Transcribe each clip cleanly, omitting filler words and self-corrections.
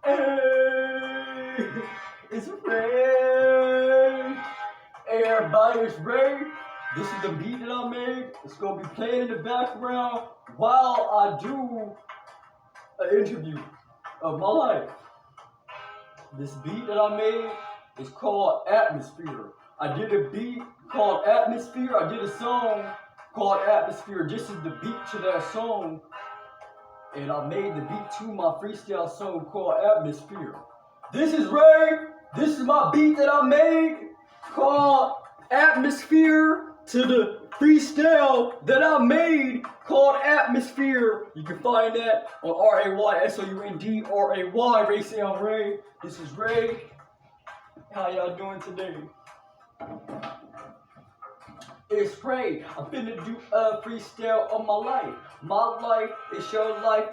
Hey, it's Ray. Hey, everybody, it's Ray. This is the beat that I made. It's gonna be playing in the background while I do an interview of my life. This beat that I made is called Atmosphere. I did a beat called Atmosphere. I did a song called Atmosphere. This is the beat to that song. And I made the beat to my freestyle song called Atmosphere. This is Ray. This is my beat that I made called Atmosphere to the freestyle that I made called Atmosphere. You can find that on raysound, raysound Ray. This is Ray. How y'all doing today? It's Ray. I'm finna do a freestyle of my life. My life is your life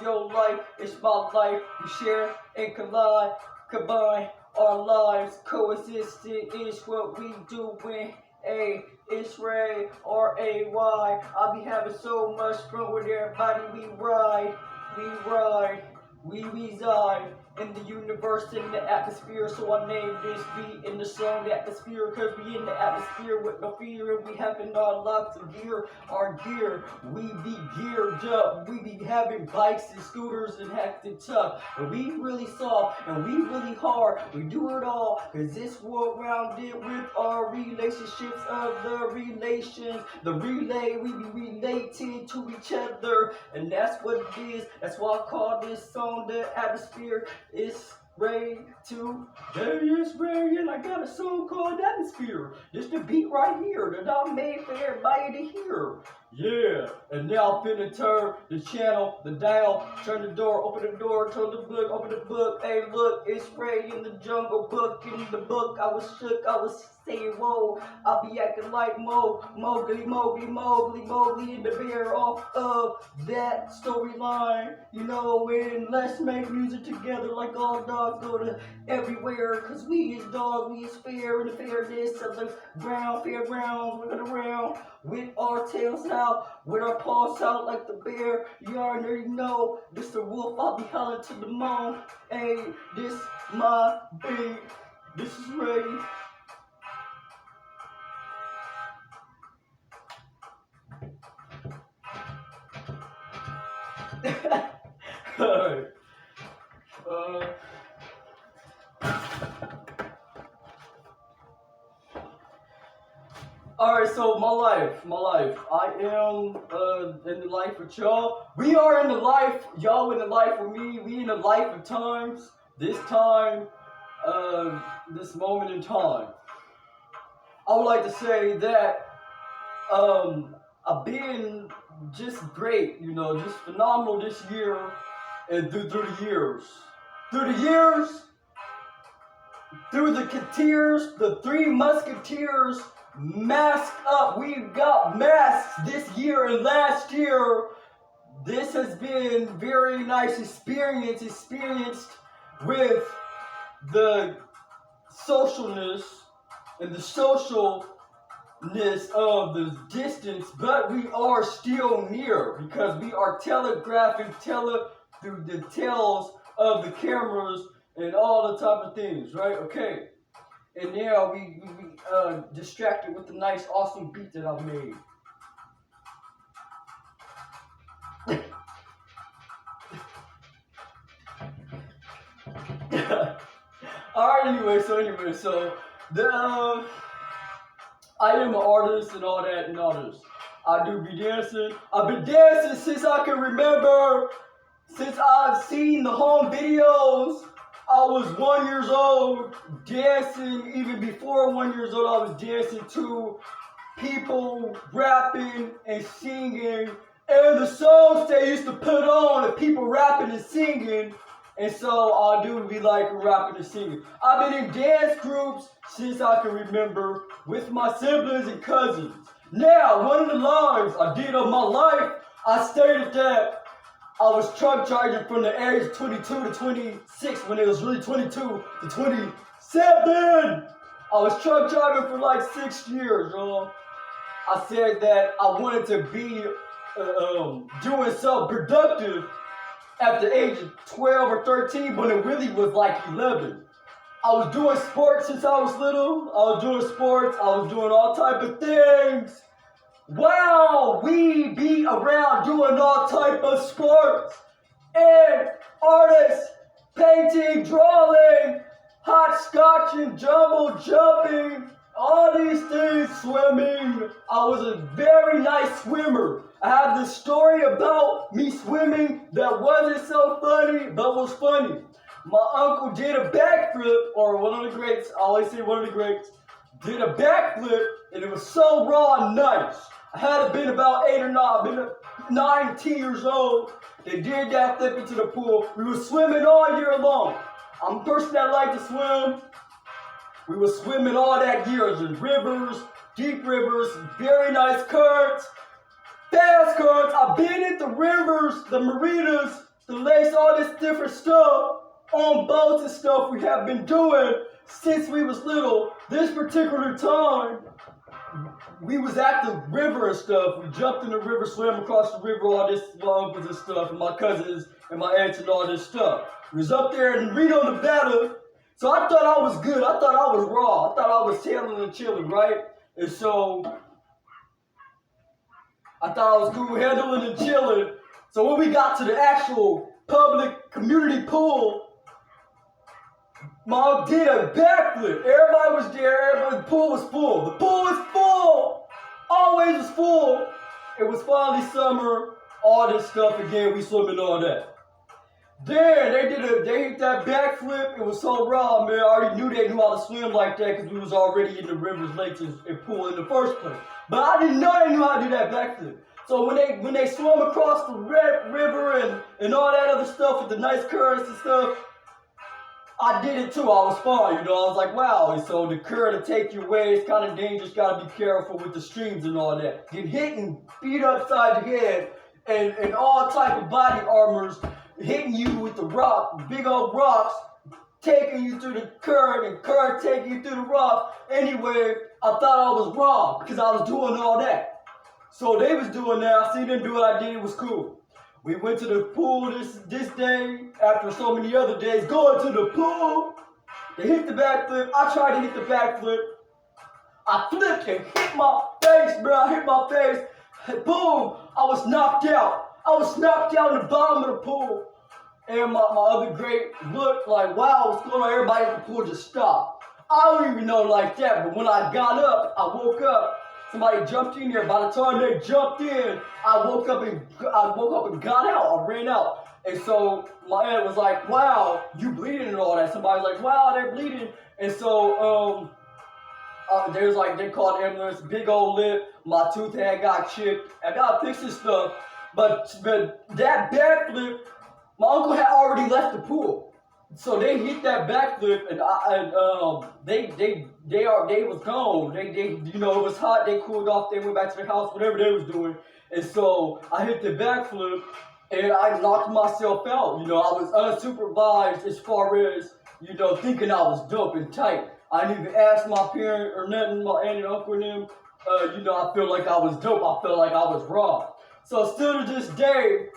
is my life. We share and combine our lives. Coexisting is what we doing. Hey, it's Ray, R-A-Y. I'll be having so much fun with everybody. We reside in the universe, in the atmosphere. So I named this beat in the song the atmosphere, cause we in the atmosphere with no fear, and we having our lots of gear, our gear. We be geared up, we be having bikes and scooters and acting tough, and we really soft and we really hard. We do it all cause this world rounded with our relationships of the relations, the relay. We be relating to each other, and that's what it is. That's why I call this song the atmosphere. It's Ray today, it's Ray, and I got a song called Atmosphere. This the beat right here that I made for everybody to hear. Yeah, and now I'm finna turn the channel, the dial, turn the door, open the door, turn the book, open the book. Hey, look, it's Ray in the jungle book. In the book, I was shook, I was saying, whoa, I'll be acting like Mowgli and the bear off of that storyline. You know, and let's make music together like all dogs go to everywhere. Cause we is dogs, we is fair, and the fairness of the fairgrounds, we're going around with our tails out, with our paws out like the bear. You already know, this the wolf, I'll be hollering to the moon. Hey, this my beat, this is Ray. Alright. Alright, so my life. I am in the life with y'all. We are in the life, y'all in the life with me. We in the life of times. This time, this moment in time. I would like to say that I've been just great, you know, just phenomenal this year and through the years. Through the tears, the three musketeers masked up. We've got masks this year and last year. This has been very nice experienced with the socialness and the socialness of the distance, but we are still near because we are telegraphing through the tails of the cameras and all the type of things, right? Okay. And now we distracted with the nice, awesome beat that I made. Alright, anyway, so the I am an artist and all that and all this. I do be dancing. I've been dancing since I can remember. Since I've seen the home videos, I was 1 year old dancing. Even before 1 year old, I was dancing to people rapping and singing. And the songs they used to put on, the people rapping and singing. And so I do be like rapping and singing. I've been in dance groups since I can remember with my siblings and cousins. Now, one of the lines I did of my life, I stated that I was truck driving from the age of 22 to 26 when it was really 22 to 27. I was truck driving for like 6 years, y'all. I said that I wanted to be doing something productive at the age of 12 or 13, but it really was like 11. I was doing sports since I was little. I was doing sports. I was doing all type of things. Wow, we be around doing all type of sports and artists, painting, drawing, hopscotching, jumble jumping, all these things, swimming. I was a very nice swimmer. I have this story about me swimming that wasn't so funny, but was funny. My uncle did a backflip, or one of the greats, I always say one of the greats, did a backflip, and it was so raw and nice. I had been about 8 or 9, been 9, 10 years old. They did that flip into the pool. We were swimming all year long. I'm a person that likes to swim. We were swimming all that year in rivers, deep rivers, very nice currents, fast currents. I've been at the rivers, the marinas, the lakes, all this different stuff on boats and stuff we have been doing since we was little. This particular time, we was at the river and stuff. We jumped in the river, swam across the river, all this, my uncles and stuff, and my cousins and my aunts and all this stuff. We was up there in Reno, Nevada. So I thought I was good. I thought I was raw. I thought I was sailing and chilling, right? And so I thought I was cool handling and chilling. So when we got to the actual public community pool, Mom did a backflip. Everybody was there. The pool was full. The pool was full. Always was full. It was finally summer. All this stuff again. We swimming all that. Then they hit that backflip. It was so raw, man. I already knew they knew how to swim like that because we was already in the rivers, lakes, and pool in the first place. But I didn't know they knew how to do that backflip. So when they swam across the river and all that other stuff with the nice currents and stuff, I did it too. I was fine, you know. I was like, wow. And so the current will take you away. It's kind of dangerous. Got to be careful with the streams and all that. Get hit and beat upside the head and all type of body armors hitting you with the rock, big old rocks, taking you through the current and current taking you through the rock. Anyway, I thought I was wrong because I was doing all that. So they was doing that. I seen them do what I did. It was cool. We went to the pool this day after so many other days. Going to the pool. They hit the backflip. I tried to hit the backflip. I flipped and hit my face, bro. I hit my face. Boom. I was knocked out. I was knocked out in the bottom of the pool. And my other great looked like, wow, what's going on? Everybody at the pool just stopped. I don't even know like that, but when I got up, I woke up. Somebody jumped in there. By the time they jumped in, I woke up and got out. I ran out. And so my aunt was like, wow, you bleeding and all that. Somebody was like, wow, they're bleeding. And so there's like, they called the ambulance, big old lip. My tooth had got chipped. I got to fix this stuff. But that backflip, my uncle had already left the pool. So they hit that backflip and they was gone. They you know, it was hot, they cooled off, they went back to their house, whatever they was doing. And so I hit the backflip and I knocked myself out. You know, I was unsupervised as far as, you know, thinking I was dope and tight. I didn't even ask my parent or nothing, my aunt and uncle and them. You know, I feel like I was dope. I felt like I was raw. So still to this day,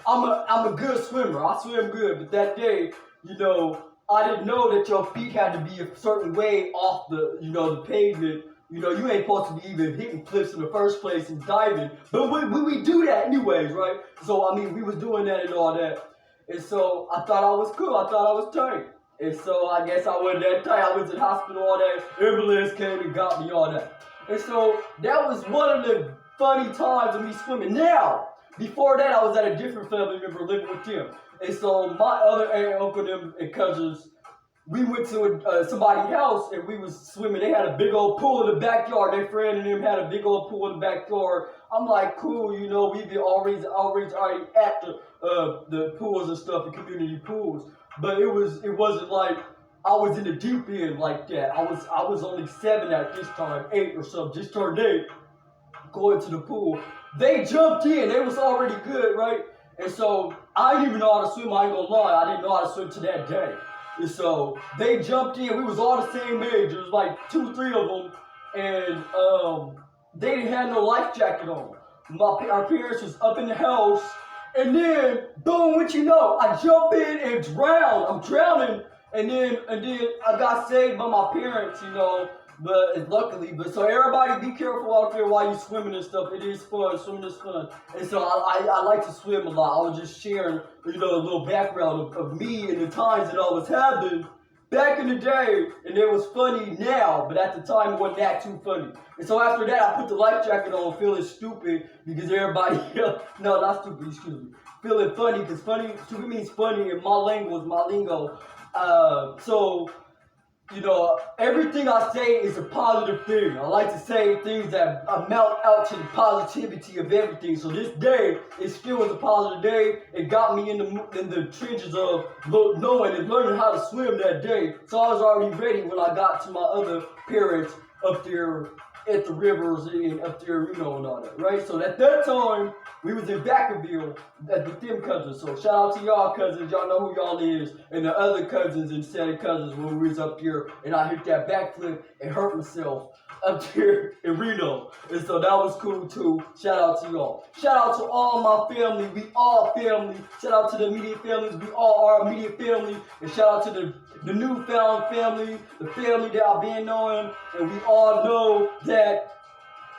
I'm a good swimmer. I swim good, but that day, you know, I didn't know that your feet had to be a certain way off the, you know, the pavement. You know, you ain't supposed to be even hitting flips in the first place and diving. But we do that anyways, right? So, I mean, we was doing that and all that. And so I thought I was cool. I thought I was tight. And so I guess I wasn't that tight. I went to the hospital, all that. Ambulance came and got me, all that. And so that was one of the funny times of me swimming. Now, before that, I was at a different family member living with them. And so my other aunt, uncle, them, and cousins, we went to somebody's house and we was swimming. They had a big old pool in the backyard. Their friend and them had a big old pool in the backyard. I'm like, cool, you know, we be already at the pools and stuff, the community pools. But it wasn't like I was in the deep end like that. I was only 7 at this time, 8 or something, just turned 8, going to the pool. They jumped in. They was already good, right? And so I didn't even know how to swim. I ain't gonna lie. I didn't know how to swim to that day. And so they jumped in. We was all the same age. There was like 2, 3 of them. And they didn't have no life jacket on. Our parents was up in the house. And then, boom, what you know, I jump in and drown. I'm drowning. And then I got saved by my parents, you know, but luckily. But so everybody be careful out there while you swimming and stuff. It is fun. Swimming is fun. And so I like to swim a lot. I was just sharing, you know, a little background of me and the times that I was having back in the day, and it was funny now, but at the time it wasn't that too funny. And so after that, I put the life jacket on, feeling stupid because everybody, no, not stupid, excuse me, feeling funny because stupid means funny in my language, my lingo. So, you know, everything I say is a positive thing. I like to say things that amount out to the positivity of everything. So this day, it still was a positive day. It got me in the trenches of knowing and learning how to swim that day. So I was already ready when I got to my other parents up there at the rivers and up there, you know, and all that, right? So at that time, we was in Vacaville with them cousins. So shout out to y'all cousins. Y'all know who y'all is. And the other cousins and set of cousins when we was up here. And I hit that backflip and hurt myself up here in Reno. And so that was cool too. Shout out to y'all. Shout out to all my family. We all family. Shout out to the immediate families. We all are immediate family. And shout out to the newfound family. The family that I've been knowing. And we all know that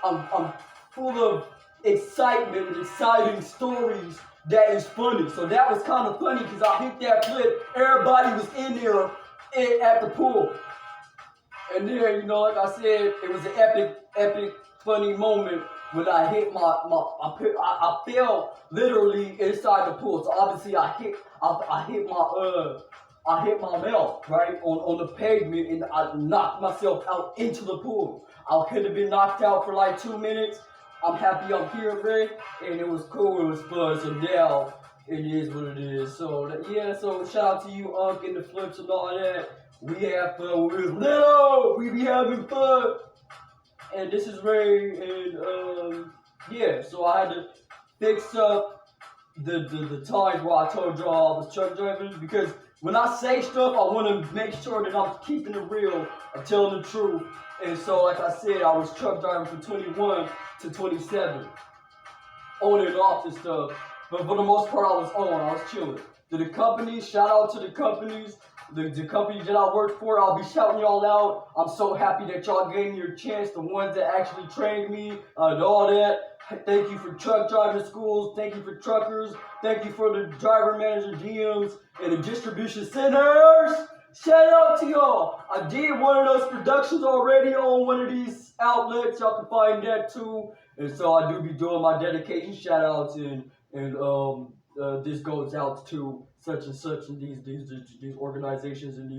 I'm full of excitement and exciting stories that is funny. So that was kind of funny because I hit that flip. Everybody was in there at the pool. And then, you know, like I said, it was an epic, funny moment when I hit I fell literally inside the pool. So obviously I hit my mouth, right, on the pavement, and I knocked myself out into the pool. I could have been knocked out for like 2 minutes. I'm happy I'm here, man, and it was cool, it was fun, so now it is what it is. So, yeah, so shout out to you, Unc, and the flips and all that. We have fun when we was little, we be having fun. And this is Ray, and, yeah, so I had to fix up the times where I told y'all I was truck driving, because when I say stuff, I want to make sure that I'm keeping it real, I'm telling the truth. And so, like I said, I was truck driving from 21 to 27, on and off and stuff. But for the most part, I was chilling. To the companies, shout out to the companies, the companies that I work for, I'll be shouting y'all out. I'm so happy that y'all gave me your chance, the ones that actually trained me and all that. Thank you for truck driving schools. Thank you for truckers. Thank you for the driver manager GMs and the distribution centers. Shout out to y'all. I did one of those productions already on one of these outlets. Y'all can find that too. And so I do be doing my dedication shout outs, and this goes out to such and such and these organizations and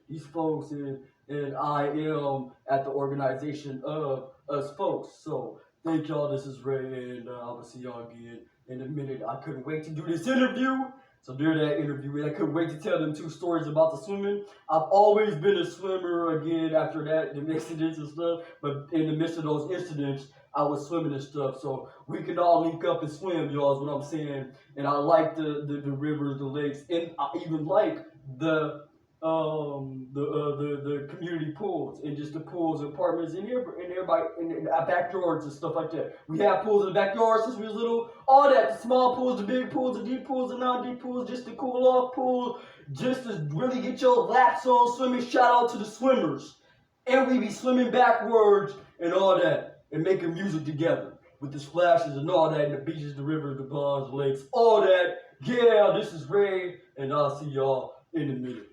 these folks, and I am at the organization of us folks. So thank y'all. This is Ray, and I will see y'all again in a minute. I couldn't wait to do this interview. So during that interview, I couldn't wait to tell them 2 stories about the swimming. I've always been a swimmer again after that, the incidents and stuff. But in the midst of those incidents, I was swimming and stuff. So we can all link up and swim, y'all, is what I'm saying. And I like the rivers, the lakes, and I even like the community pools, and just the pools and apartments and everybody in backyards and stuff like that. We have pools in the backyard since we was little. All that, the small pools, the big pools, the deep pools, the non-deep pools, just the cool off pools, just to really get your laps on swimming. Shout out to the swimmers. And we be swimming backwards and all that, and making music together with the splashes and all that, and the beaches, the rivers, the ponds, the lakes, all that. Yeah, this is Ray, and I'll see y'all in a minute.